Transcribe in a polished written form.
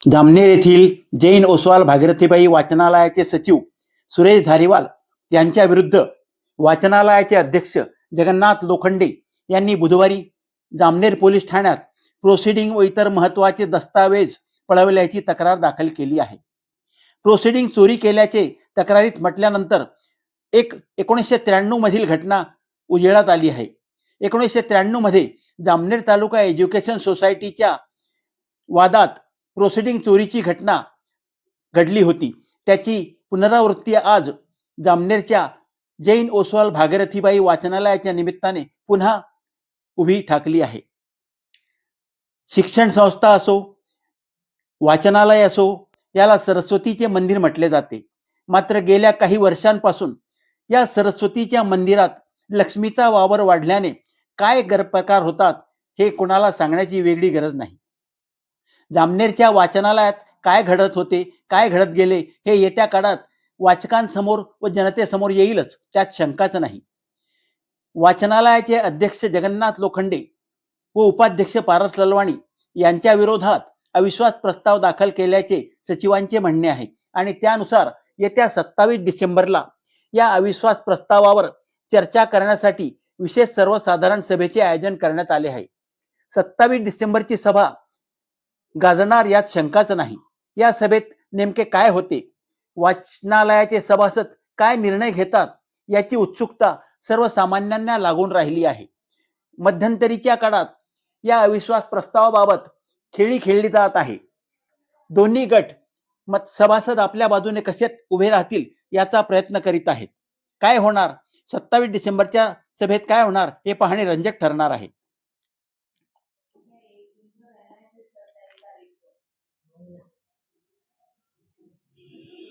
जामनेर येथील जैन ओसवाल भागीरथीबाई वाचनालयाचे सचिव सुरेश धारीवाल यांच्या विरुद्ध वाचनालयाचे अध्यक्ष जगन्नाथ लोखंडे यांनी बुधवारी जामनेर पोलीस ठाण्यात प्रोसिडिंग व इतर महत्त्वाचे दस्तावेज पळवल्याची तक्रार दाखल केली आहे. प्रोसिडिंग चोरी केल्याचे तक्रारीत म्हटल्यानंतर 1993 मधील घटना उजेडात आली आहे. 1993 मध्ये जामनेर तालुका एज्युकेशन सोसायटीच्या वादात प्रोसिडिंग चोरीची घटना घडली होती. त्याची पुनरावृत्ती आज जामनेरच्या जैन ओसवाल भागीरथीबाई वाचनालयाच्या निमित्ताने पुन्हा उभी ठाकली आहे. शिक्षण संस्था असो, वाचनालय असो, याला सरस्वतीचे मंदिर म्हटले जाते. मात्र गेल्या काही वर्षांपासून या सरस्वतीच्या मंदिरात लक्ष्मीचा वावर वाढल्याने काय गैरप्रकार होतात हे कोणाला सांगण्याची वेगळी गरज नाही. जामनेरच्या वाचनालयात काय घडत होते, काय घडत गेले हे येत्या काळात वाचकांसमोर व जनतेसमोर येईलच, त्यात शंकाच नाही. वाचनालयाचे अध्यक्ष जगन्नाथ लोखंडे व उपाध्यक्ष पारस ललवाणी यांच्या विरोधात अविश्वास प्रस्ताव दाखल केल्याचे सचिवांचे म्हणणे आहे आणि त्यानुसार येत्या 27 डिसेंबरला या अविश्वास प्रस्तावावर चर्चा करण्यासाठी विशेष सर्वसाधारण सभेचे आयोजन करण्यात आले आहे. 27 डिसेंबरची सभा गाजणार यात शंकाच नाही. या सभेत नेमके काय होते, वाचनालयाचे सभासद काय निर्णय घेतात याची उत्सुकता सर्वसामान्यांना लागून राहिली आहे. मध्यंतरीच्या काळात या अविश्वास प्रस्तावाबाबत खेळी खेळली जात आहे. दोन्ही गट सभासद आपल्या बाजूने कसे उभे राहतील याचा प्रयत्न करीत आहेत. काय होणार, 27 डिसेंबरच्या सभेत काय होणार हे पाहणे रंजक ठरणार आहे.